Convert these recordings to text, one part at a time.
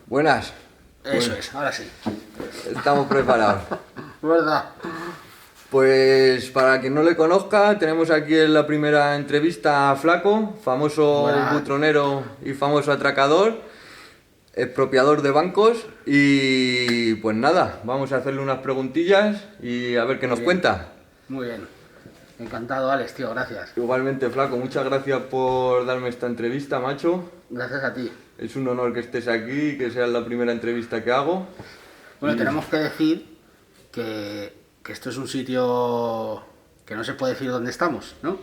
Buenas. Eso es, ahora sí. Estamos preparados. ¿Verdad? Pues para quien no le conozca, tenemos aquí en la primera entrevista a Flaco, famoso Buenas. butronero y famoso atracador, expropiador de bancos. Y pues nada, vamos a hacerle unas preguntillas y a ver qué nos Bien. cuenta. Muy bien. Encantado, Alex, tío, gracias. Igualmente, Flaco, muchas gracias por darme esta entrevista, macho. Gracias a ti. Es un honor que estés aquí y que sea la primera entrevista que hago. Bueno, Y- tenemos que decir que esto es un sitio que no se puede decir dónde estamos, ¿no?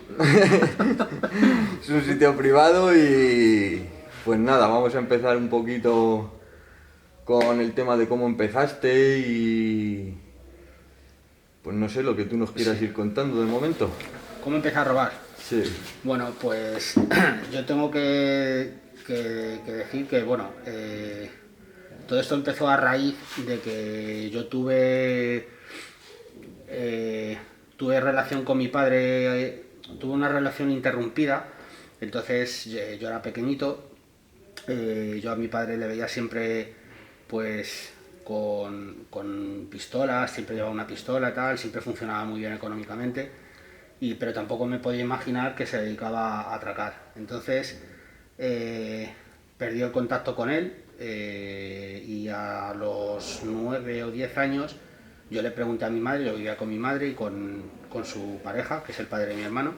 Es un sitio privado y pues nada, vamos a empezar un poquito con el tema de cómo empezaste y pues no sé, lo que tú nos quieras ir contando de momento. ¿Cómo empecé a robar? Sí, Bueno, pues yo tengo que decir que, bueno, todo esto empezó a raíz de que yo tuve relación con mi padre, tuve una relación interrumpida, entonces yo era pequeñito, yo a mi padre le veía siempre pues con pistolas, siempre llevaba una pistola y tal, siempre funcionaba muy bien económicamente, pero tampoco me podía imaginar que se dedicaba a atracar. Entonces perdí el contacto con él y a los 9 o 10 años yo le pregunté a mi madre, yo vivía con mi madre y con su pareja, que es el padre de mi hermano,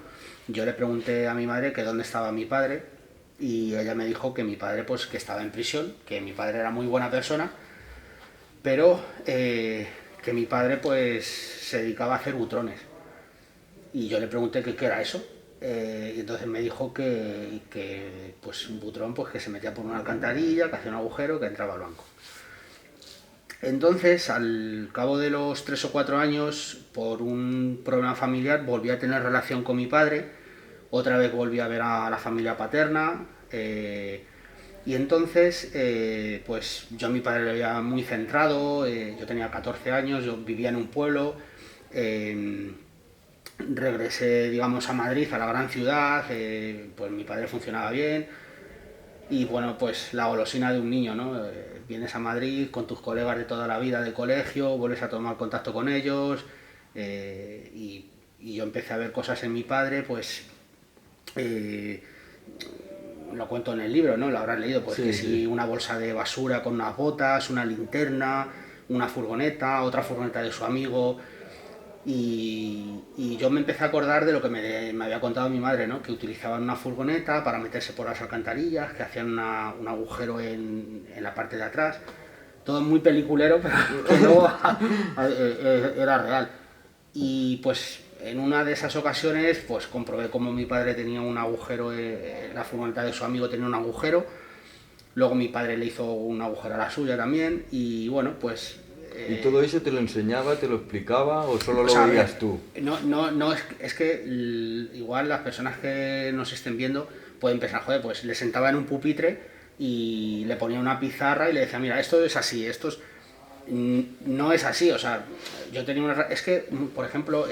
yo le pregunté a mi madre que dónde estaba mi padre y ella me dijo que mi padre pues que estaba en prisión, que mi padre era muy buena persona, pero que mi padre pues se dedicaba a hacer butrones. Y yo le pregunté qué era eso. Y entonces me dijo que pues un butrón pues que se metía por una alcantarilla, que hacía un agujero, que entraba al banco. Entonces, al cabo de los 3 o 4 años, por un problema familiar, volví a tener relación con mi padre, otra vez volví a ver a la familia paterna, y entonces, pues yo a mi padre le veía muy centrado, yo tenía 14 años, yo vivía en un pueblo, regresé, digamos, a Madrid, a la gran ciudad, pues mi padre funcionaba bien, y bueno, pues la golosina de un niño, ¿no? Vienes a Madrid con tus colegas de toda la vida de colegio, vuelves a tomar contacto con ellos, y yo empecé a ver cosas en mi padre, pues lo cuento en el libro, ¿no? Lo habrás leído, pues sí, que sí. si una bolsa de basura con unas botas, una linterna, una furgoneta, otra furgoneta de su amigo. Y yo me empecé a acordar de lo que me había contado mi madre, ¿no? Que utilizaban una furgoneta para meterse por las alcantarillas, que hacían un agujero en la parte de atrás. Todo muy peliculero, pero que luego era real. Y pues en una de esas ocasiones pues comprobé cómo mi padre tenía un agujero, la furgoneta de su amigo tenía un agujero. Luego mi padre le hizo un agujero a la suya también. Y bueno, pues ¿y todo eso te lo enseñaba, te lo explicaba o solo o lo sea, a ver, veías tú? no es que igual las personas que nos estén viendo pueden pensar, joder, pues le sentaba en un pupitre y le ponía una pizarra y le decía, mira, esto es así, no es así, o sea, yo tenía una... Es que, por ejemplo,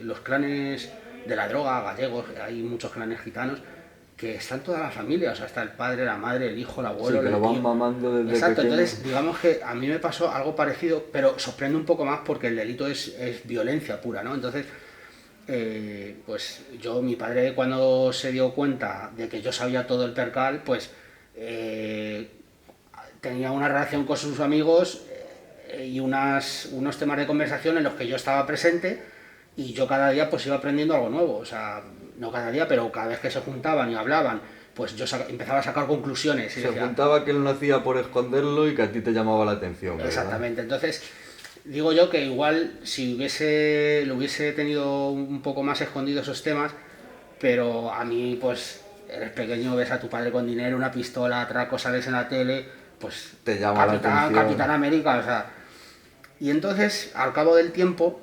los clanes de la droga gallegos, hay muchos clanes gitanos, que están toda la familia, o sea, está el padre, la madre, el hijo, el abuelo, Sí, que el lo van tío. mamando desde Exacto, pequeño. entonces digamos que a mí me pasó algo parecido, pero sorprende un poco más porque el delito es violencia pura, ¿no? Entonces, pues mi padre cuando se dio cuenta de que yo sabía todo el percal, pues tenía una relación con sus amigos y unos temas de conversación en los que yo estaba presente y yo cada día pues iba aprendiendo algo nuevo, o sea, no cada día, pero cada vez que se juntaban y hablaban, pues yo empezaba a sacar conclusiones y Se decía, juntaba que él no hacía por esconderlo y que a ti te llamaba la atención, ¿verdad? exactamente, entonces digo yo que igual si lo hubiese tenido un poco más escondido esos temas, pero a mí pues eres pequeño, ves a tu padre con dinero, una pistola, atracos, sales en la tele, pues Te llama la atención. Capitán América, o sea. Y entonces, al cabo del tiempo,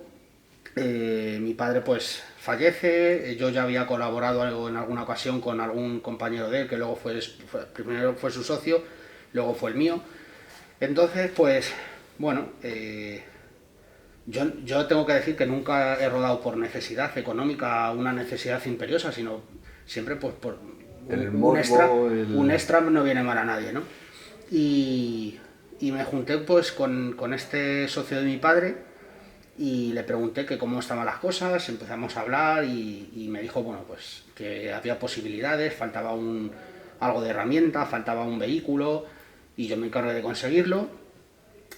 mi padre pues fallece, yo ya había colaborado en alguna ocasión con algún compañero de él, que luego primero fue su socio, luego fue el mío. Entonces, pues, bueno, yo tengo que decir que nunca he rodado por necesidad económica, una necesidad imperiosa, sino siempre pues El un morbo, extra, el... un extra no viene mal a nadie, ¿no? Y me junté pues con este socio de mi padre y le pregunté que cómo estaban las cosas, empezamos a hablar y me dijo, bueno, pues que había posibilidades, faltaba algo de herramienta, faltaba un vehículo y yo me encargué de conseguirlo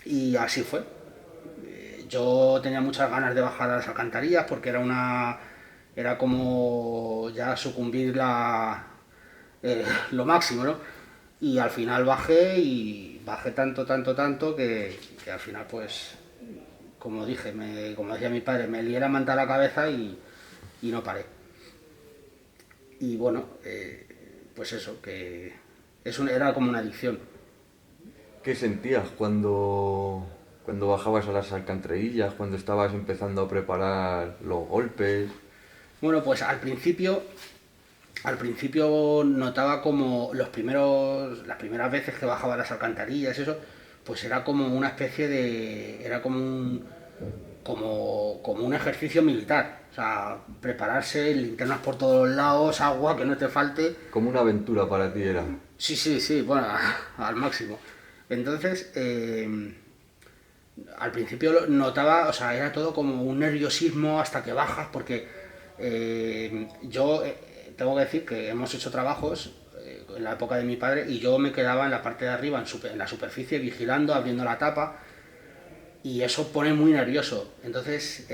y así fue. Yo tenía muchas ganas de bajar a las alcantarillas porque era como ya sucumbir lo máximo, ¿no? Y al final bajé y bajé tanto que al final pues como dije, como decía mi padre, me lié la manta a la cabeza y no paré. Y bueno, pues eso, que era como una adicción. ¿Qué sentías cuando bajabas a las alcantarillas, cuando estabas empezando a preparar los golpes? Bueno, pues al principio notaba como las primeras veces que bajaba a las alcantarillas, eso, pues era como una especie era como un ejercicio militar. O sea, prepararse, linternas por todos lados, agua, que no te falte. Como una aventura para ti era. Sí, bueno, al máximo. Entonces, al principio lo notaba, o sea, era todo como un nerviosismo hasta que bajas, porque yo tengo que decir que hemos hecho trabajos en la época de mi padre y yo me quedaba en la parte de arriba, en la superficie, vigilando, abriendo la tapa, y eso pone muy nervioso. Entonces,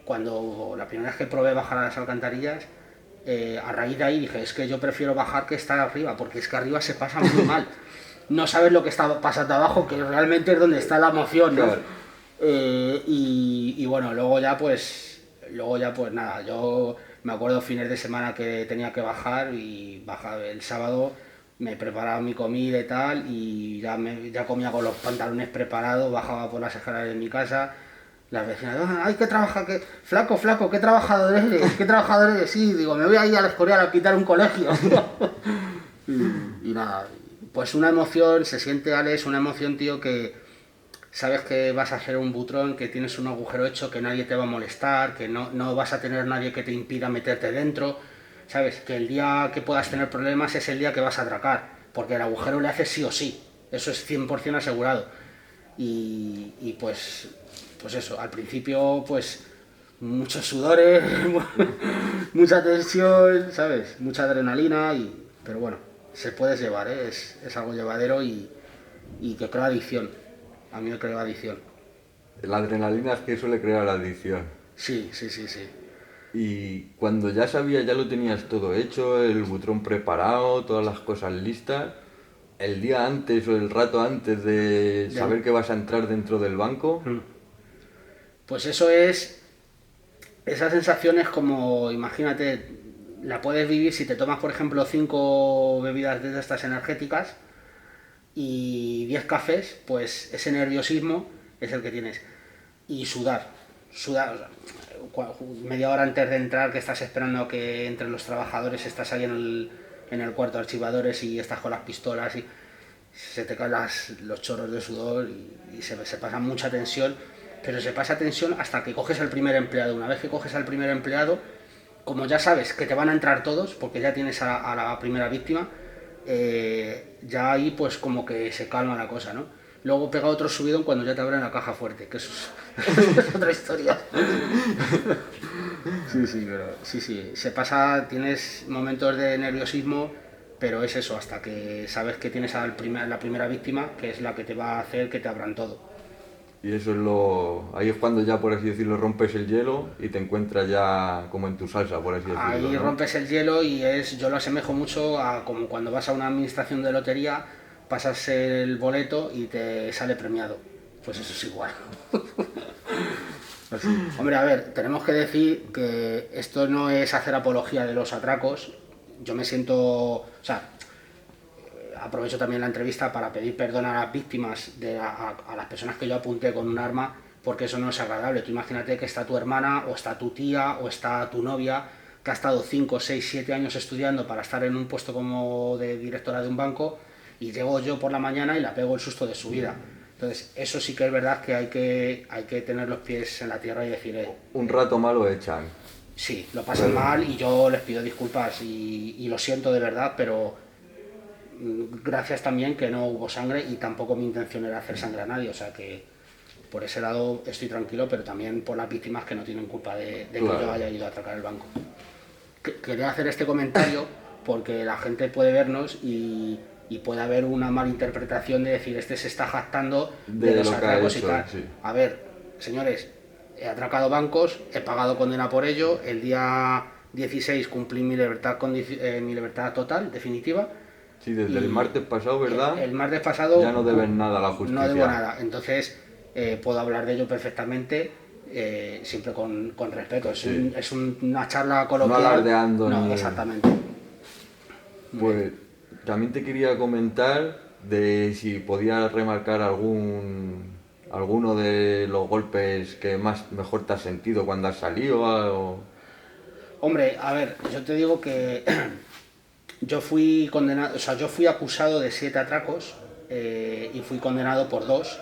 cuando la primera vez que probé bajar a las alcantarillas, a raíz de ahí dije, es que yo prefiero bajar que estar arriba, porque es que arriba se pasa muy mal. No sabes lo que está pasando abajo, que realmente es donde está la emoción, ¿no? Claro. Y bueno, luego ya pues nada, yo me acuerdo fines de semana que tenía que bajar y bajaba el sábado, me preparaba mi comida y tal, y ya comía con los pantalones preparados, bajaba por las escaleras de mi casa, las vecinas, ay, ¿qué trabaja? Flaco, ¿qué trabajador eres? ¿Qué trabajador eres? Sí, digo, me voy a ir al Escorial a quitar un colegio. y nada, pues una emoción, se siente, Alex, una emoción, tío, que sabes que vas a hacer un butrón, que tienes un agujero hecho, que nadie te va a molestar, que no vas a tener nadie que te impida meterte dentro, sabes que el día que puedas tener problemas es el día que vas a atracar, porque el agujero le haces sí o sí, eso es 100% asegurado. Y pues eso, al principio pues muchos sudores, mucha tensión, ¿sabes? Mucha adrenalina, pero bueno, se puede llevar, ¿eh? Es algo llevadero y que crea adicción. A mí me creó adicción. La adrenalina es que suele crear la adicción. Sí. Y cuando ya sabías, ya lo tenías todo hecho, el butrón preparado, todas las cosas listas, el día antes o el rato antes de saber que vas a entrar dentro del banco, Pues eso es. Esa sensación es como, imagínate, la puedes vivir si te tomas, por ejemplo, 5 bebidas de estas energéticas y 10 cafés, pues ese nerviosismo es el que tienes. Y sudar, o sea, media hora antes de entrar, que estás esperando a que entren los trabajadores, estás ahí en el cuarto de archivadores y estás con las pistolas y se te caen los chorros de sudor y se pasa mucha tensión, pero se pasa tensión hasta que coges al primer empleado. Una vez que coges al primer empleado, como ya sabes que te van a entrar todos, porque ya tienes a la primera víctima, ya ahí pues como que se calma la cosa, ¿no? Luego pega otro subidón cuando ya te abren la caja fuerte, que eso es otra historia. Sí, se pasa, tienes momentos de nerviosismo, pero es eso, hasta que sabes que tienes la primera víctima, que es la que te va a hacer que te abran todo. y eso es ahí es cuando ya, por así decirlo, rompes el hielo y te encuentras ya como en tu salsa, por así decirlo, Ahí ¿no? rompes el hielo y yo lo asemejo mucho a como cuando vas a una administración de lotería, pasas el boleto y te sale premiado. Pues eso es igual. Hombre, a ver, tenemos que decir que esto no es hacer apología de los atracos. Yo me siento, o sea, aprovecho también la entrevista para pedir perdón a las víctimas, a las personas que yo apunté con un arma, porque eso no es agradable. Tú imagínate que está tu hermana, o está tu tía, o está tu novia, que ha estado 5, 6, 7 años estudiando para estar en un puesto como de directora de un banco, y llego yo por la mañana y la pego el susto de su vida. Entonces, eso sí que es verdad que hay que tener los pies en la tierra y decir, Un rato malo echan. Sí, lo pasan mal y yo les pido disculpas y lo siento de verdad, pero gracias también que no hubo sangre y tampoco mi intención era hacer sangre a nadie, o sea que por ese lado estoy tranquilo, pero también por las víctimas que no tienen culpa de que yo haya ido a atracar el banco. Quería hacer este comentario porque la gente puede vernos y puede haber una malinterpretación de decir, este se está jactando de los atracos y tal. Sí. A ver, señores, he atracado bancos, he pagado condena por ello, el día 16 cumplí mi libertad total, definitiva. Sí, desde el martes pasado, ¿verdad? El martes pasado ya no deben nada a la justicia. no debo nada, entonces puedo hablar de ello perfectamente, siempre con respeto. Es una charla coloquial. No alardeando. No, exactamente. Pues también te quería comentar de si podías remarcar alguno de los golpes que mejor te has sentido cuando has salido. Hombre, a ver, yo te digo que yo fui condenado, o sea, yo fui acusado de 7 atracos y fui condenado por 2,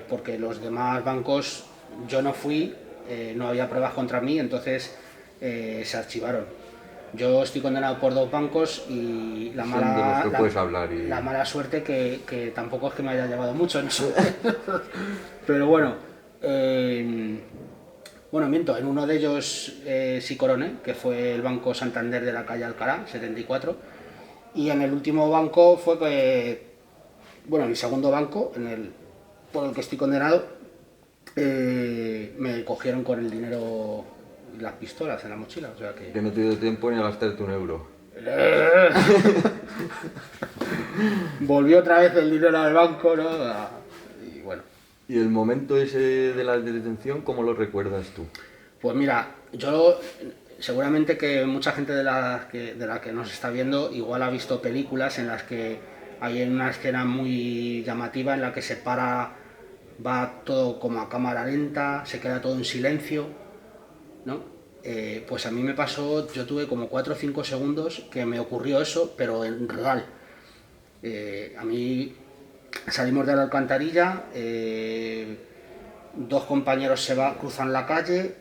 porque los demás bancos yo no fui, no había pruebas contra mí, entonces se archivaron. Yo estoy condenado por 2 bancos y la mala suerte que tampoco es que me haya llevado mucho en eso. Pero bueno, miento, en uno de ellos sí coroné, que fue el Banco Santander de la calle Alcalá, 74, y en el último banco fue en el segundo banco, por el que estoy condenado, me cogieron con el dinero y las pistolas en la mochila, o sea que... Que no te dio tiempo ni a gastarte 1 euro. Volvió otra vez el dinero al banco, ¿no? Y bueno. ¿Y el momento ese de la detención, cómo lo recuerdas tú? Pues mira, yo seguramente que mucha gente de la que nos está viendo igual ha visto películas en las que hay una escena muy llamativa en la que se para, va todo como a cámara lenta, se queda todo en silencio, ¿no? Pues a mí me pasó, yo tuve como 4 o 5 segundos que me ocurrió eso, pero en real. A mí salimos de la alcantarilla, 2 compañeros cruzan la calle,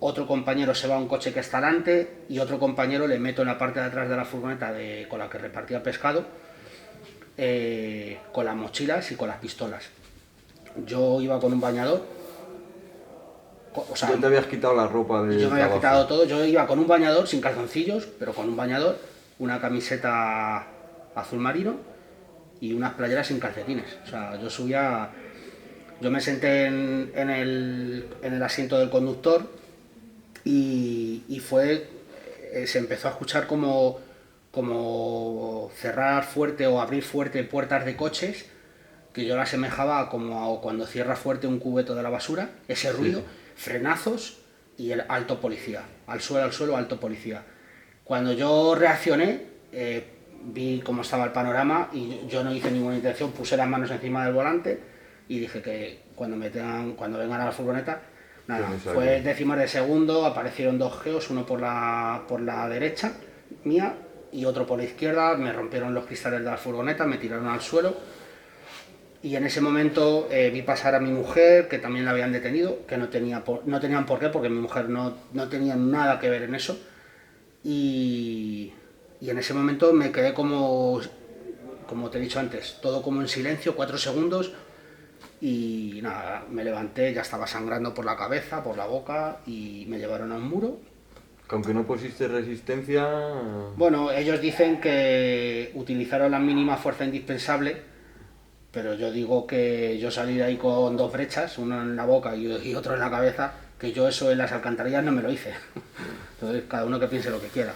otro compañero se va a un coche que está delante y otro compañero le meto en la parte de atrás de la furgoneta con la que repartía pescado, con las mochilas y con las pistolas. Yo iba con un bañador. O sea, ¿Ya te habías quitado la ropa de yo me había quitado todo, yo iba con un bañador, sin calzoncillos, pero con un bañador, una camiseta azul marino y unas playeras sin calcetines. O sea, yo me senté en el asiento del conductor y se empezó a escuchar como cerrar fuerte o abrir fuerte puertas de coches, que yo la asemejaba como cuando cierra fuerte un cubeto de la basura, ese ruido. Sí. Frenazos y el alto policía, al suelo, alto policía. Cuando yo reaccioné, vi cómo estaba el panorama y yo no hice ninguna intención, puse las manos encima del volante y dije que cuando vengan a la furgoneta, nada, fue décimas de segundo, aparecieron 2 geos, uno por la derecha mía y otro por la izquierda, me rompieron los cristales de la furgoneta, me tiraron al suelo. Y en ese momento vi pasar a mi mujer, que también la habían detenido, que no tenían por qué, porque mi mujer no tenía nada que ver en eso. Y en ese momento me quedé como te he dicho antes, todo como en silencio, 4 segundos. Y nada, me levanté, ya estaba sangrando por la cabeza, por la boca, y me llevaron a un muro. Aunque no pusiste resistencia... Bueno, ellos dicen que utilizaron la mínima fuerza indispensable, pero yo digo que yo salí de ahí con 2 brechas, uno en la boca y otro en la cabeza, que yo eso en las alcantarillas no me lo hice. Entonces cada uno que piense lo que quiera.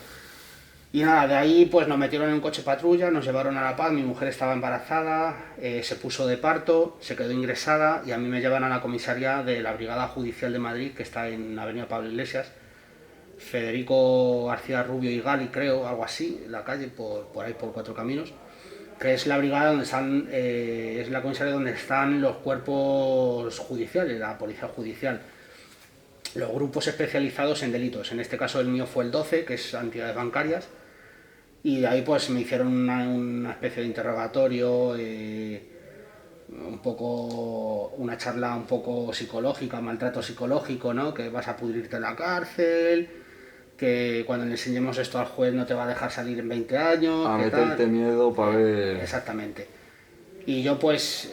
Y nada, de ahí pues nos metieron en un coche patrulla, nos llevaron a La Paz, mi mujer estaba embarazada, se puso de parto, se quedó ingresada y a mí me llevan a la comisaría de la Brigada Judicial de Madrid, que está en Avenida Pablo Iglesias, Federico García Rubio y Gali, creo, algo así, la calle, por ahí por 4 Caminos, que es la brigada donde están, es la comisaría donde están los cuerpos judiciales, la policía judicial, los grupos especializados en delitos. En este caso el mío fue el 12, que es entidades bancarias, y de ahí pues me hicieron una especie de interrogatorio, un poco una charla un poco psicológica, maltrato psicológico, ¿no? Que vas a pudrirte en la cárcel, que cuando le enseñemos esto al juez no te va a dejar salir en 20 años, A ¿qué meterte tal? miedo para ver... Exactamente. Y yo pues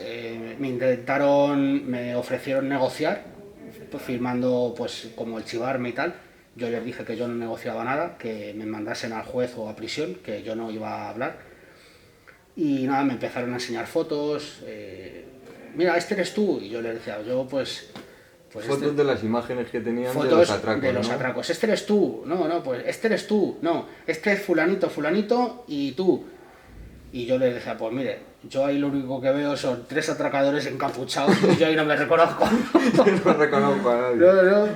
me ofrecieron negociar, pues, firmando pues como el chivarme y tal. Yo les dije que yo no negociaba nada, que me mandasen al juez o a prisión, que yo no iba a hablar. Y nada, me empezaron a enseñar fotos, mira, este eres tú. Y yo les decía, yo pues Fotos de las imágenes que tenían de los fotos atracos, de los ¿no? atracos. Este eres tú, no, pues este eres tú, no, este es fulanito, fulanito y tú. Y yo les decía, pues mire, yo ahí lo único que veo son 3 atracadores encapuchados y yo ahí no me reconozco. No reconozco a nadie. No.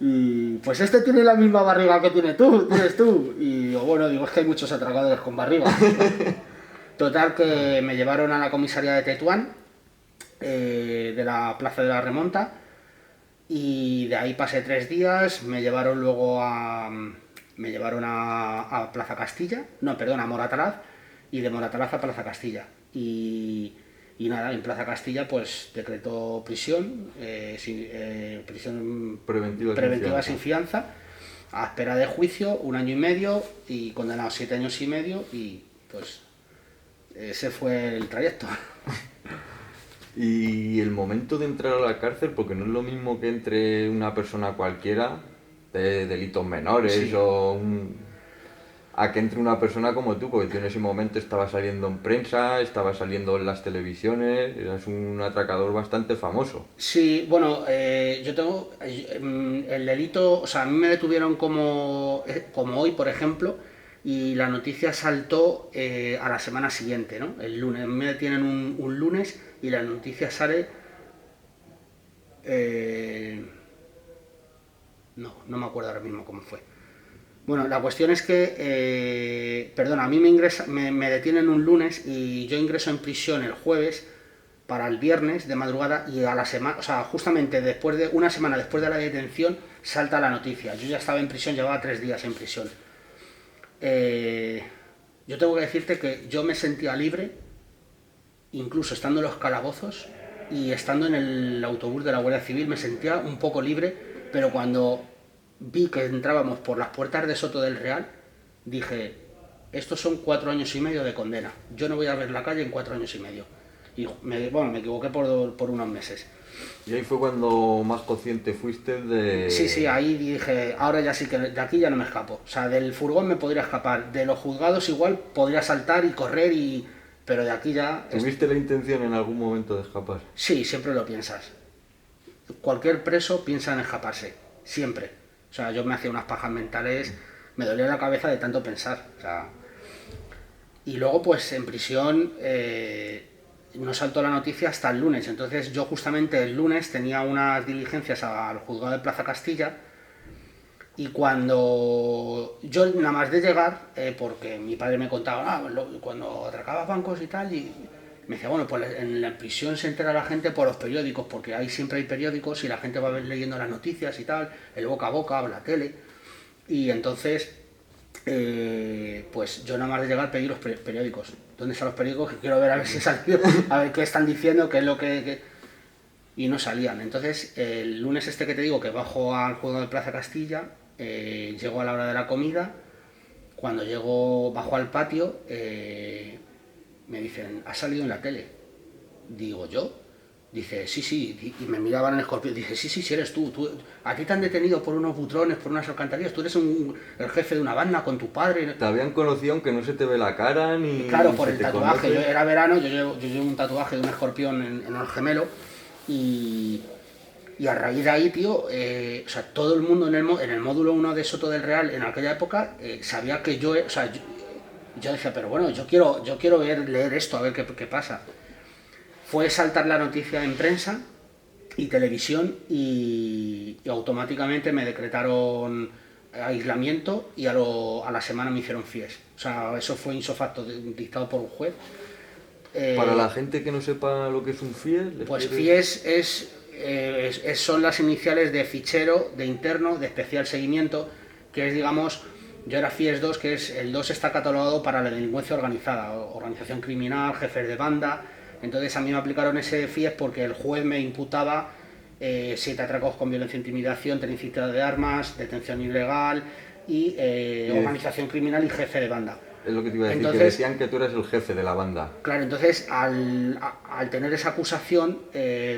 Y pues este tiene la misma barriga que tienes tú. Y digo, bueno, digo, es que hay muchos atracadores con barriga. Total que me llevaron a la comisaría de Tetuán, de la Plaza de la Remonta, y de ahí pasé 3 días, me llevaron a Plaza Castilla, no, perdón, a Moratalaz, y de Moratalaz a Plaza Castilla. Y nada, en Plaza Castilla pues decretó prisión, prisión Preventiva sin fianza, a espera de juicio, 1 año y medio, y condenado 7 años y medio, y pues ese fue el trayecto. Y el momento de entrar a la cárcel, porque no es lo mismo que entre una persona cualquiera de delitos menores Sí. a que entre una persona como tú, porque tú en ese momento estabas saliendo en prensa, estabas saliendo en las televisiones, eras un atracador bastante famoso. Sí, bueno, yo tengo el delito, o sea, a mí me detuvieron como hoy, por ejemplo, y la noticia saltó a la semana siguiente, ¿no? El lunes, me detienen un lunes y la noticia sale, no me acuerdo ahora mismo cómo fue. Bueno, la cuestión es que, perdona, a mí me detienen un lunes y yo ingreso en prisión el jueves para el viernes de madrugada, y a la semana, o sea, justamente una semana después de la detención salta la noticia. Yo ya estaba en prisión, llevaba 3 días en prisión. Yo tengo que decirte que yo me sentía libre, incluso estando en los calabozos y estando en el autobús de la Guardia Civil, me sentía un poco libre, pero cuando vi que entrábamos por las puertas de Soto del Real, dije, estos son 4 años y medio de condena. Yo no voy a ver la calle en 4 años y medio. Y me equivoqué por unos meses. Y ahí fue cuando más consciente fuiste de... Sí, ahí dije, ahora ya sí que de aquí ya no me escapo. O sea, del furgón me podría escapar, de los juzgados igual podría saltar y correr, pero de aquí ya... ¿Tuviste la intención en algún momento de escapar? Sí, siempre lo piensas. Cualquier preso piensa en escaparse, siempre. O sea, yo me hacía unas pajas mentales, me dolía la cabeza de tanto pensar. O sea, y luego pues en prisión no saltó la noticia hasta el lunes. Entonces yo justamente el lunes tenía unas diligencias al juzgado de Plaza Castilla, y cuando yo nada más de llegar, porque mi padre me contaba, cuando atracaba bancos y tal, y me decía, bueno, pues en la prisión se entera la gente por los periódicos, porque ahí siempre hay periódicos y la gente va leyendo las noticias y tal, el boca a boca, la tele, y entonces pues yo nada más de llegar pedí los periódicos. ¿Dónde están los periódicos? Que quiero ver a ver si salió, a ver qué están diciendo, qué es lo que... Y no salían. Entonces el lunes este que te digo, que bajo al juego de Plaza Castilla, llego a la hora de la comida. Cuando bajo al patio, me dicen, ¿has salido en la tele? Digo, ¿yo? Dice, sí, y me miraban en escorpión. Dice, sí, eres tú. A ti te han detenido por unos butrones, por unas alcantarillas. Tú eres el jefe de una banda con tu padre. Te habían conocido aunque no se te ve la cara ni... Y claro, por se el te tatuaje. conoce. Era verano, yo llevo un tatuaje de un escorpión en el gemelo. Y a raíz de ahí, tío, o sea, todo el mundo en el módulo 1 de Soto del Real en aquella época sabía que yo decía, pero bueno, yo quiero leer esto, a ver qué pasa. Fue saltar la noticia en prensa y televisión, y automáticamente me decretaron aislamiento, y a la semana me hicieron FIES. O sea, eso fue insofacto dictado por un juez. Para la gente que no sepa lo que es un FIES... Pues FIES son las iniciales de fichero, de interno, de especial seguimiento, que es, digamos, yo era FIES 2, que es el 2 está catalogado para la delincuencia organizada, organización criminal, jefes de banda. Entonces a mí me aplicaron ese FIES porque el juez me imputaba 7 atracos con violencia e intimidación, tenencia de armas, detención ilegal y organización criminal y jefe de banda. Es lo que te iba a decir, Entonces, que decían que tú eres el jefe de la banda. Claro, entonces al tener esa acusación,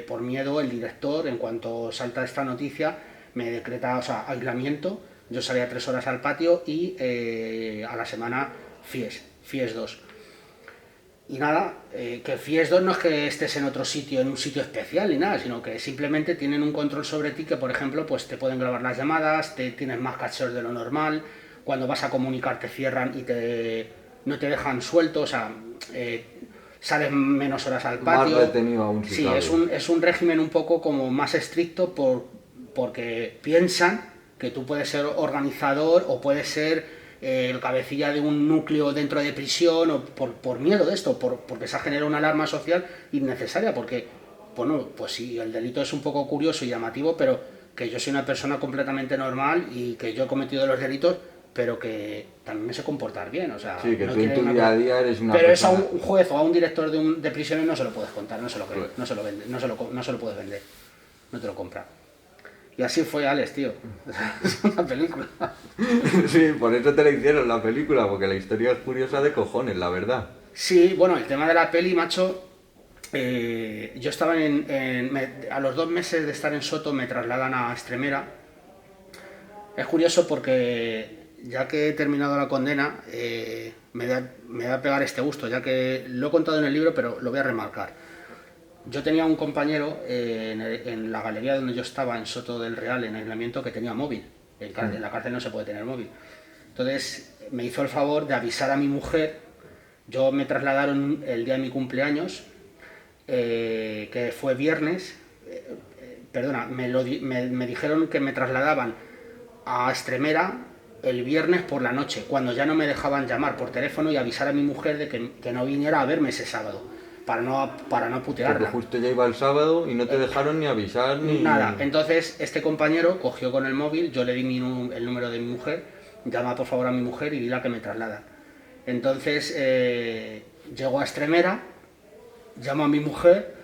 por miedo, el director, en cuanto salta esta noticia, me decreta, o sea, aislamiento. Yo salía 3 horas al patio y a la semana FIES 2. Y nada, que FIES 2 no es que estés en otro sitio, en un sitio especial ni nada, sino que simplemente tienen un control sobre ti que, por ejemplo, pues te pueden grabar las llamadas, tienes más cacheos de lo normal, cuando vas a comunicar te cierran y no te dejan suelto, o sea, sales menos horas al patio. Más retenido aún, si sí, cabe. es un régimen un poco como más estricto porque piensan que tú puedes ser organizador o puedes ser el cabecilla de un núcleo dentro de prisión, o por miedo de esto, porque se ha generado una alarma social innecesaria, porque, bueno, pues sí, el delito es un poco curioso y llamativo, pero que yo soy una persona completamente normal y que yo he cometido los delitos, pero que también me sé comportar bien, o sea... Sí, que no tú en tu una día a cosa- día eres una Pero persona... eso a un juez o a un director de prisiones no se lo puedes contar, no se lo cree, Claro. no se lo vende, no se lo puedes vender, no te lo compra. Y así fue Alex, tío. Es una película. Sí, por eso te la hicieron la película, porque la historia es curiosa de cojones, la verdad. Sí, bueno, el tema de la peli, macho, yo estaba a los 2 meses de estar en Soto me trasladan a Extremera. Es curioso porque ya que he terminado la condena, me da a pegar este gusto, ya que lo he contado en el libro, pero lo voy a remarcar. Yo tenía un compañero en la galería donde yo estaba, en Soto del Real, en aislamiento, que tenía móvil. En la cárcel no se puede tener móvil. Entonces me hizo el favor de avisar a mi mujer. Yo me trasladaron el día de mi cumpleaños, que fue viernes. Perdona, me dijeron que me trasladaban a Extremera el viernes por la noche, cuando ya no me dejaban llamar por teléfono y avisar a mi mujer de que no viniera a verme ese sábado, para no putearla. Porque justo ya iba el sábado y no te dejaron ni avisar ni... Nada, entonces este compañero cogió con el móvil, yo le di el número de mi mujer, llama por favor a mi mujer y dile que me traslada. Entonces llego a Extremera, llamo a mi mujer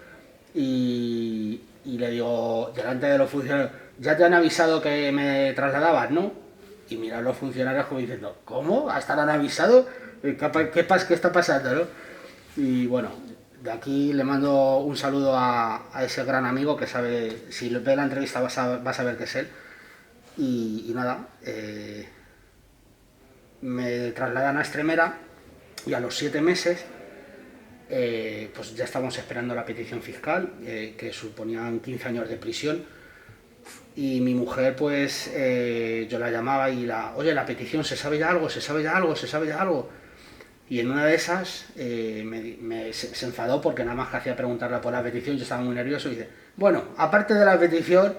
y le digo, delante de los funcionarios, ¿ya te han avisado que me trasladabas, no? Y mira los funcionarios como diciendo, ¿cómo? ¿Hasta lo han avisado? ¿Qué está pasando, no? Y bueno, de aquí le mando un saludo a ese gran amigo que sabe, si ve la entrevista vas a saber que es él. Y nada, me trasladan a Extremera y a los 7 meses pues ya estábamos esperando la petición fiscal, que suponían 15 años de prisión. Y mi mujer, pues, yo la llamaba y oye, la petición, ¿se sabe ya algo? ¿Se sabe ya algo? ¿Se sabe ya algo? Y en una de esas se enfadó porque nada más que hacía preguntarle por la petición, yo estaba muy nervioso y dice, bueno, aparte de la petición,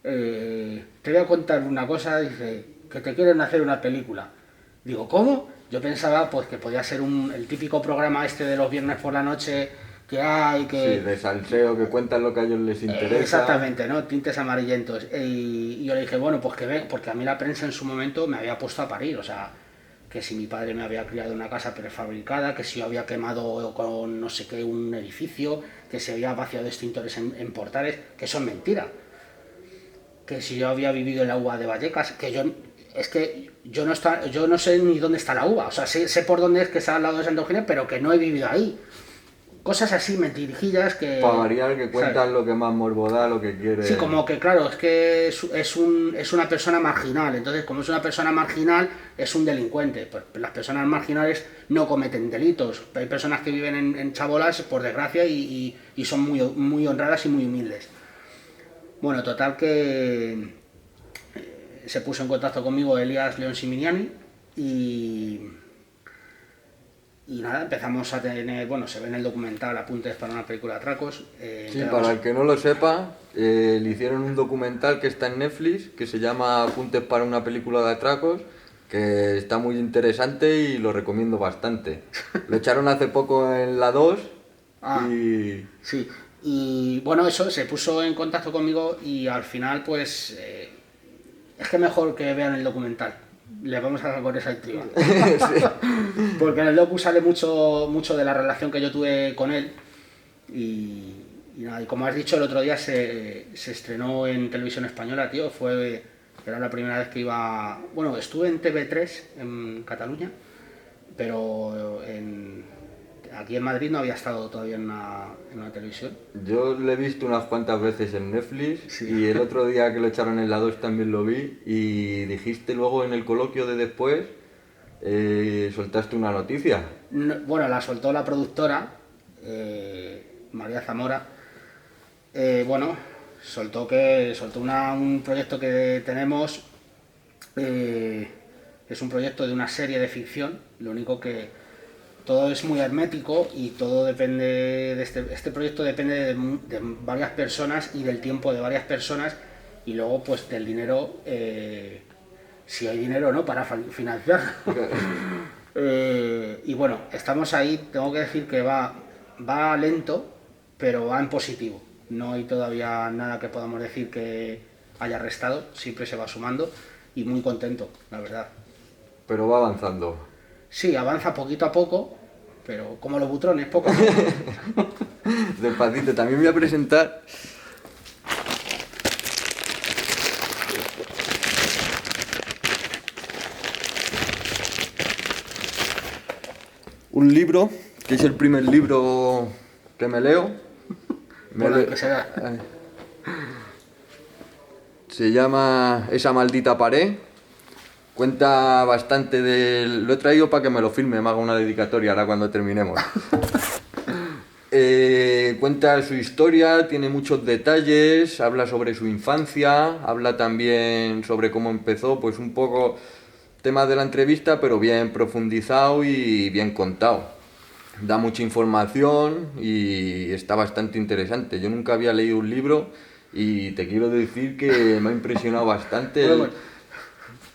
te voy a contar una cosa, dice, que te quieren hacer una película. Digo, ¿cómo? Yo pensaba pues que podía ser el típico programa este de los viernes por la noche que hay, que... Sí, de salseo, que cuentan lo que a ellos les interesa. Exactamente, ¿no? Tintes amarillentos. Y yo le dije, bueno, pues que ve, porque a mí la prensa en su momento me había puesto a parir, o sea, que si mi padre me había criado en una casa prefabricada, que si yo había quemado con no sé qué un edificio, que se había vaciado extintores en portales, que eso es mentira. Que si yo había vivido en la uva de Vallecas, que yo no sé ni dónde está la uva, o sea, sé por dónde es que está al lado de Santa Eugenia, pero que no he vivido ahí. Cosas así, mentirijillas que... Para variar, que cuentan, ¿sabes? lo que más morbo da, lo que quiere... Sí, como que claro, es que es una persona marginal, entonces como es una persona marginal es un delincuente. Pues las personas marginales no cometen delitos, hay personas que viven en chabolas, por desgracia, y son muy, muy honradas y muy humildes. Bueno, total que se puso en contacto conmigo Elías León Siminiani y nada, empezamos a tener, bueno, se ve en el documental Apuntes para una película de atracos. Sí, para el que no lo sepa, le hicieron un documental que está en Netflix, que se llama Apuntes para una película de atracos, que está muy interesante y lo recomiendo bastante. Lo echaron hace poco en la 2 y... Sí, y bueno, eso, se puso en contacto conmigo y al final pues es que mejor que vean el documental. Le vamos a dar con esa intriga. Sí. Porque en el docu sale mucho de la relación que yo tuve con él Y nada, y como has dicho, el otro día se estrenó en Televisión Española, tío, era la primera vez que iba... Bueno, estuve en TV3 en Cataluña, pero aquí en Madrid no había estado todavía en una televisión. Yo lo he visto unas cuantas veces en Netflix Sí. y el otro día que lo echaron en la 2 también lo vi y dijiste luego en el coloquio de después, soltaste una noticia. Bueno, la soltó la productora, María Zamora. Bueno, soltó un proyecto que tenemos. Es un proyecto de una serie de ficción, lo único que todo es muy hermético y todo depende de este proyecto depende de varias personas y del tiempo de varias personas y luego pues del dinero, si hay dinero, ¿no?, para financiar. Y bueno, estamos ahí, tengo que decir que va lento, pero va en positivo. No hay todavía nada que podamos decir que haya restado, siempre se va sumando y muy contento, la verdad. Pero va avanzando. Sí, avanza poquito a poco, pero como los butrones, poco a poco. Despacito, también voy a presentar un libro, que es el primer libro que me leo. Bueno, que sea. Se llama Esa maldita pared. Cuenta bastante del... Lo he traído para que me lo firme, me haga una dedicatoria ahora cuando terminemos. Cuenta su historia, tiene muchos detalles, habla sobre su infancia, habla también sobre cómo empezó, pues un poco tema de la entrevista, pero bien profundizado y bien contado. Da mucha información y está bastante interesante. Yo nunca había leído un libro y te quiero decir que me ha impresionado bastante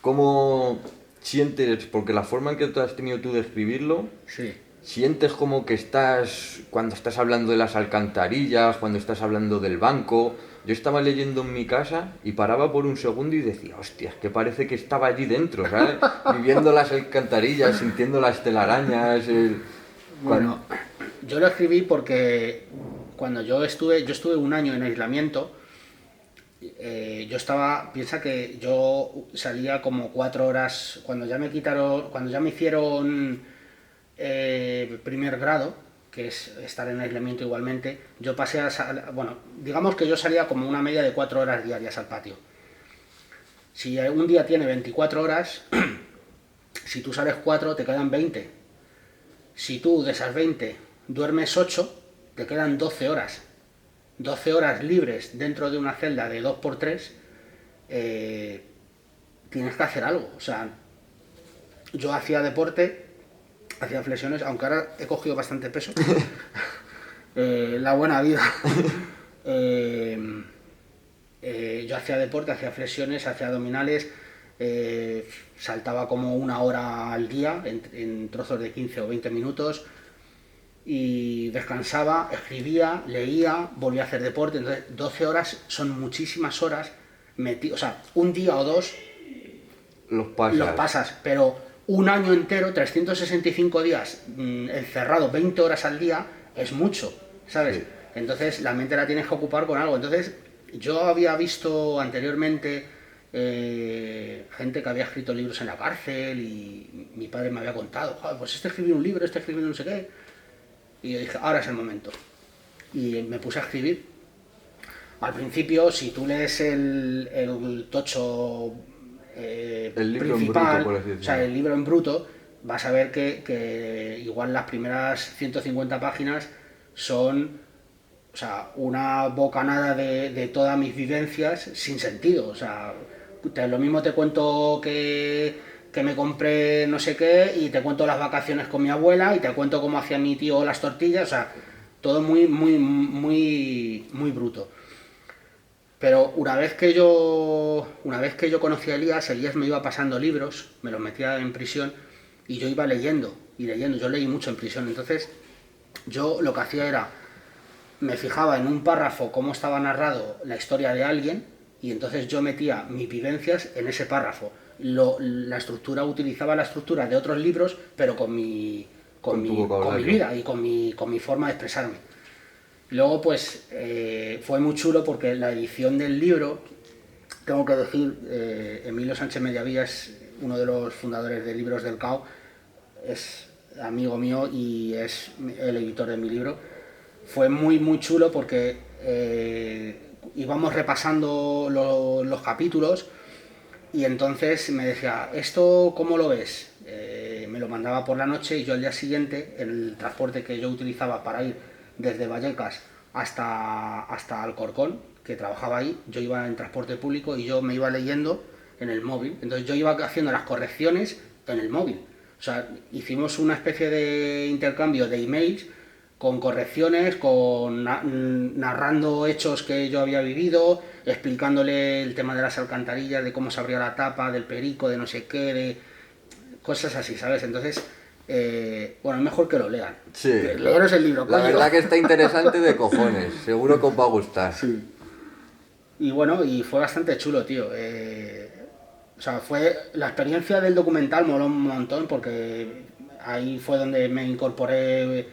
cómo sientes, porque la forma en que tú has tenido tú de escribirlo, Sí. sientes como que estás, cuando estás hablando de las alcantarillas, cuando estás hablando del banco. Yo estaba leyendo en mi casa y paraba por un segundo y decía, hostia, es que parece que estaba allí dentro, ¿sabes? Viviendo las alcantarillas, sintiendo las telarañas. Bueno, yo lo escribí porque cuando yo estuve un año en aislamiento. Piensa que yo salía como 4 horas, cuando ya me hicieron primer grado, que es estar en aislamiento igualmente, yo bueno, digamos que yo salía como una media de 4 horas diarias al patio. Si un día tiene 24 horas, si tú sales 4, te quedan 20. Si tú de esas 20 duermes 8, te quedan 12 horas. 12 horas libres dentro de una celda de 2x3, tienes que hacer algo. O sea, yo hacía deporte, hacía flexiones, aunque ahora he cogido bastante peso. La buena vida. Yo hacía deporte, hacía flexiones, hacía abdominales, saltaba como 1 hora al día en trozos de 15 o 20 minutos. Y descansaba, escribía, leía, volvía a hacer deporte. Entonces 12 horas son muchísimas horas, o sea, un día o dos los pasas, pero un año entero, 365 días, encerrado 20 horas al día, es mucho, ¿sabes? Sí. Entonces la mente la tienes que ocupar con algo. Entonces yo había visto anteriormente gente que había escrito libros en la cárcel y mi padre me había contado, pues este escribió un libro, este escribió no sé qué. Y yo dije, ahora es el momento. Y me puse a escribir. Al principio, si tú lees el tocho el libro principal, en bruto, por así decirlo, o sea, el libro en bruto, vas a ver que igual las primeras 150 páginas son, o sea, una bocanada de todas mis vivencias sin sentido. O sea, lo mismo te cuento que me compré no sé qué y te cuento las vacaciones con mi abuela y te cuento cómo hacía mi tío las tortillas, o sea, todo muy bruto. Pero una vez que yo conocí a Elías me iba pasando libros, me los metía en prisión y yo iba leyendo, yo leí mucho en prisión. Entonces yo lo que hacía era, me fijaba en un párrafo cómo estaba narrado la historia de alguien y entonces yo metía mis vivencias en ese párrafo. Utilizaba la estructura de otros libros, pero con mi vida y con mi forma de expresarme. Luego, pues, fue muy chulo porque la edición del libro, tengo que decir, Emilio Sánchez Mediavilla es uno de los fundadores de Libros del Cao, es amigo mío y es el editor de mi libro. Fue muy, muy chulo porque íbamos repasando los capítulos y entonces me decía, ¿esto cómo lo ves? Me lo mandaba por la noche y yo al día siguiente, el transporte que yo utilizaba para ir desde Vallecas hasta Alcorcón, que trabajaba ahí, yo iba en transporte público y yo me iba leyendo en el móvil. Entonces yo iba haciendo las correcciones en el móvil. O sea, hicimos una especie de intercambio de emails con correcciones, narrando hechos que yo había vivido, explicándole el tema de las alcantarillas, de cómo se abría la tapa, del perico, de no sé qué, de cosas así, ¿sabes? Entonces, bueno, es mejor que lo lean. Sí, Leeros el libro, la coño. verdad que está interesante de cojones, seguro que os va a gustar. Sí. Y bueno, y fue bastante chulo, tío. O sea, fue la experiencia del documental moló un montón porque ahí fue donde me incorporé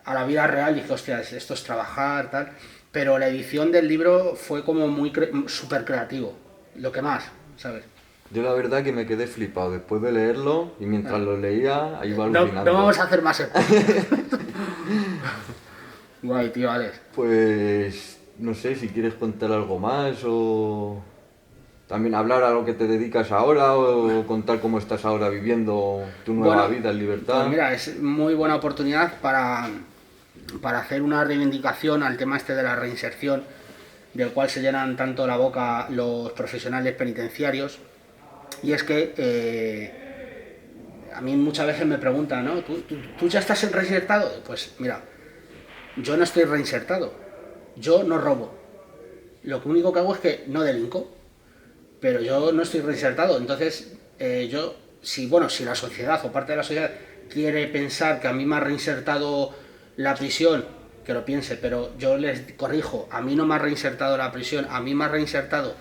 a la vida real y dije, hostia, esto es trabajar, tal. Pero la edición del libro fue como muy súper creativo, lo que más, ¿sabes? Yo la verdad que me quedé flipado después de leerlo y mientras lo leía iba No, alucinando. no vamos a hacer más spoilers. Guay, tío, Alex. Pues no sé si quieres contar algo más o también hablar a lo que te dedicas ahora o contar cómo estás ahora viviendo tu nueva Bueno, vida en pues libertad. mira, es muy buena oportunidad para hacer una reivindicación al tema este de la reinserción, del cual se llenan tanto la boca los profesionales penitenciarios. Y es que a mí muchas veces me preguntan, ¿no? ¿Tú ya estás reinsertado? Pues mira, yo no estoy reinsertado, yo no robo. Lo único que hago es que no delinco, pero yo no estoy reinsertado. Entonces, si la sociedad o parte de la sociedad quiere pensar que a mí me ha reinsertado la prisión, que lo piense, pero yo les corrijo, a mí no me ha reinsertado la prisión, a mí me ha reinsertado,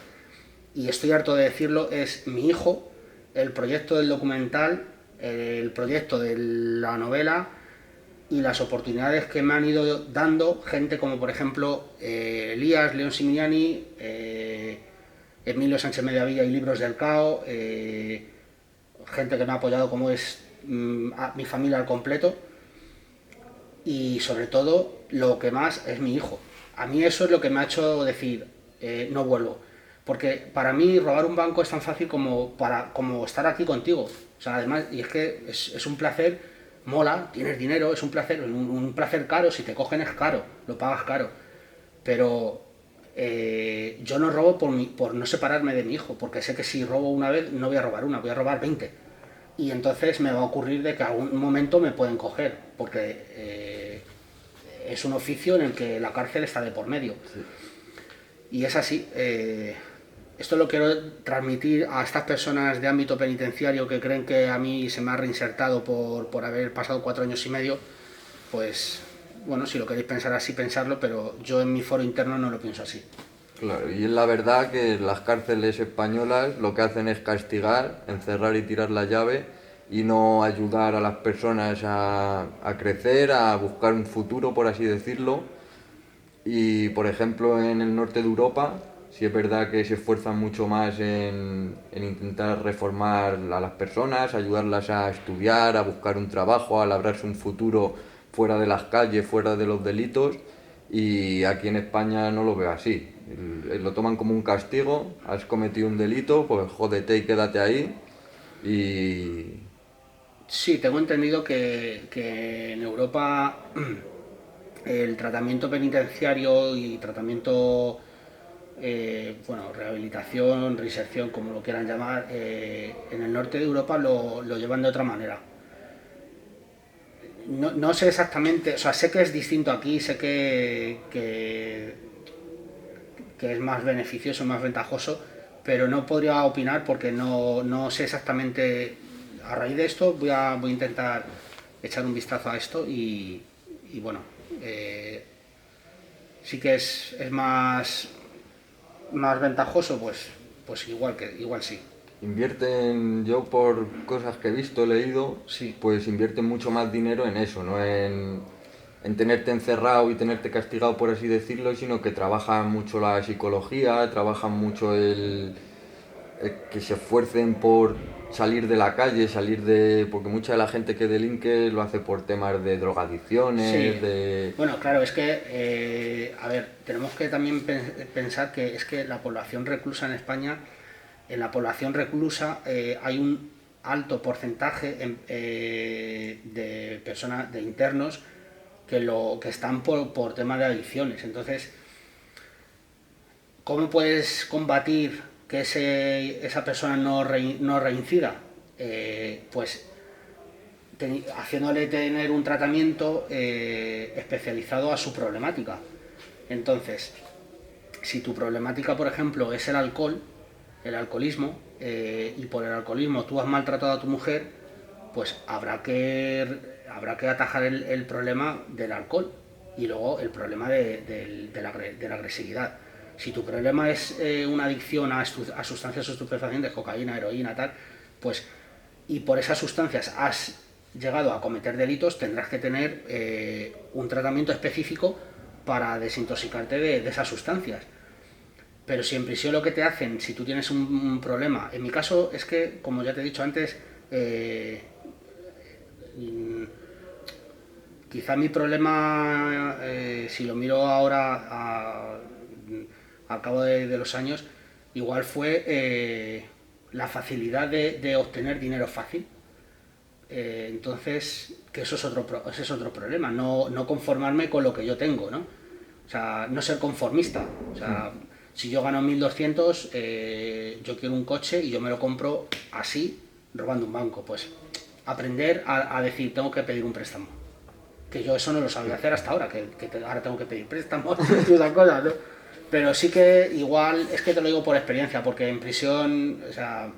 y estoy harto de decirlo, es mi hijo, el proyecto del documental, el proyecto de la novela y las oportunidades que me han ido dando gente como por ejemplo Elías, León Simignani, Emilio Sánchez Mediavilla y Libros del Cao, gente que me ha apoyado como es a mi familia al completo, y sobre todo lo que más es mi hijo. A mí eso es lo que me ha hecho decir, no vuelvo. Porque para mí robar un banco es tan fácil como estar aquí contigo. O sea, además, y es que es un placer, mola, tienes dinero, es un placer, un placer caro, si te cogen es caro, lo pagas caro. Pero yo no robo por no separarme de mi hijo, porque sé que si robo una vez no voy a robar una, voy a robar 20. Y entonces me va a ocurrir de que a algún momento me pueden coger, porque es un oficio en el que la cárcel está de por medio. Sí. Y es así. Esto lo quiero transmitir a estas personas de ámbito penitenciario que creen que a mí se me ha reinsertado por haber pasado 4 años y medio. Pues bueno, si lo queréis pensar así, pensarlo, pero yo en mi foro interno no lo pienso así. Claro, y es la verdad que las cárceles españolas lo que hacen es castigar, encerrar y tirar la llave y no ayudar a las personas a crecer, a buscar un futuro, por así decirlo. Y por ejemplo en el norte de Europa sí es verdad que se esfuerzan mucho más en intentar reformar a las personas, ayudarlas a estudiar, a buscar un trabajo, a labrarse un futuro fuera de las calles, fuera de los delitos. Y aquí en España no lo veo así. Lo toman como un castigo, has cometido un delito, pues jódete y quédate ahí. Y Sí, tengo entendido que en Europa el tratamiento penitenciario y tratamiento, bueno, rehabilitación, reinserción, como lo quieran llamar, en el norte de Europa lo llevan de otra manera. No sé exactamente, o sea, sé que es distinto aquí, sé que es más beneficioso, más ventajoso, pero no podría opinar porque no sé exactamente. A raíz de esto voy a intentar echar un vistazo a esto y bueno, sí que es más ventajoso, pues igual sí. invierten, yo por cosas que he visto, he leído, Sí. pues invierten mucho más dinero en eso, no en tenerte encerrado y tenerte castigado, por así decirlo, sino que trabajan mucho la psicología, trabajan mucho el que se esfuercen por salir de la calle, porque mucha de la gente que delinque lo hace por temas de drogadicciones, Sí. de... Bueno, claro, es que, a ver, tenemos que también pensar que es que la población reclusa en España, en la población reclusa hay un alto porcentaje de personas, de internos, que están por temas de adicciones. Entonces, ¿cómo puedes combatir que esa persona no reincida? Pues haciéndole tener un tratamiento especializado a su problemática. Entonces, si tu problemática, por ejemplo, es el alcoholismo, y por el alcoholismo tú has maltratado a tu mujer, pues habrá que atajar el problema del alcohol y luego el problema de la agresividad. Si tu problema es una adicción a sustancias estupefacientes, cocaína, heroína, tal, pues, y por esas sustancias has llegado a cometer delitos, tendrás que tener un tratamiento específico para desintoxicarte de esas sustancias. Pero si en prisión lo que te hacen, si tú tienes un problema, en mi caso es que, como ya te he dicho antes, quizá mi problema, si lo miro ahora al cabo de los años, igual fue la facilidad de obtener dinero fácil. Entonces, que ese es otro problema, no conformarme con lo que yo tengo, ¿no? O sea, no ser conformista. O sea, si yo gano 1.200, yo quiero un coche y yo me lo compro así, robando un banco. Pues aprender a decir, tengo que pedir un préstamo. Que yo eso no lo sabía hacer hasta ahora, ahora tengo que pedir préstamos y esas cosas, ¿no? Pero sí que igual, es que te lo digo por experiencia, porque en prisión, o sea,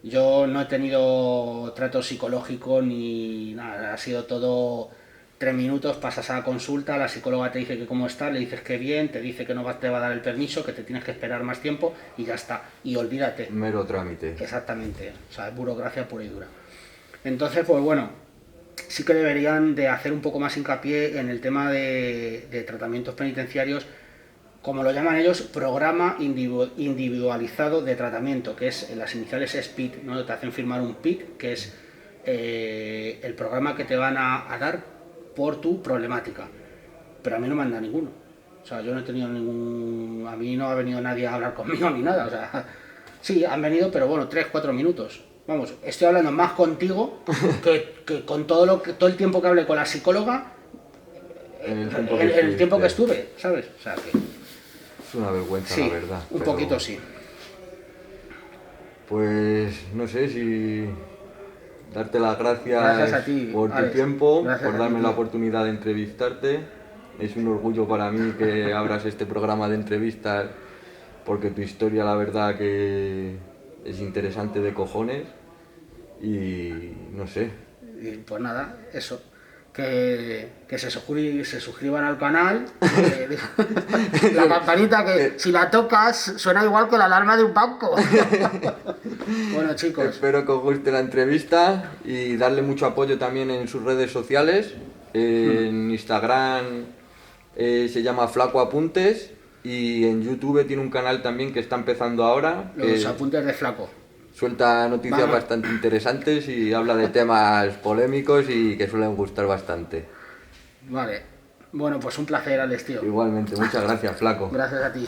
yo no he tenido trato psicológico ni nada, ha sido todo 3 minutos, pasas a la consulta, la psicóloga te dice que cómo está, le dices que bien, te dice que no te va a dar el permiso, que te tienes que esperar más tiempo y ya está, y olvídate. Mero trámite. Exactamente, o sea, es burocracia pura y dura. Entonces, pues bueno, sí que deberían de hacer un poco más hincapié en el tema de tratamientos penitenciarios, como lo llaman ellos, programa individualizado de tratamiento, que es en las iniciales es PIT, ¿no? Te hacen firmar un PIT, que es el programa que te van a dar por tu problemática. Pero a mí no me han dado ninguno. O sea, yo no he tenido ningún... A mí no ha venido nadie a hablar conmigo ni nada. O sea, sí, han venido, pero bueno, 3-4 minutos. Vamos, estoy hablando más contigo que con todo el tiempo que hablé con la psicóloga En el tiempo que estuve, ¿sabes? O sea, que... Es una vergüenza, sí, la verdad. un poquito sí. Pues no sé si darte las Gracias a ti, por Alex. tu tiempo, Gracias por a darme ti, la tío. oportunidad de entrevistarte. Es un orgullo para mí que abras este programa de entrevistas, porque tu historia, la verdad, que es interesante de cojones. Y no sé. Y pues nada, eso. Que se suscriban al canal. La campanita que si la tocas suena igual que la alarma de un banco. Bueno, chicos. Espero que os guste la entrevista y darle mucho apoyo también en sus redes sociales. En Instagram se llama Flaco Apuntes y en YouTube tiene un canal también que está empezando ahora. Los apuntes de Flaco. Suelta noticias Vamos. bastante interesantes y habla de temas polémicos y que suelen gustar bastante. Vale. Bueno, pues un placer, Alex, tío. Igualmente, muchas gracias, Flaco. Gracias a ti.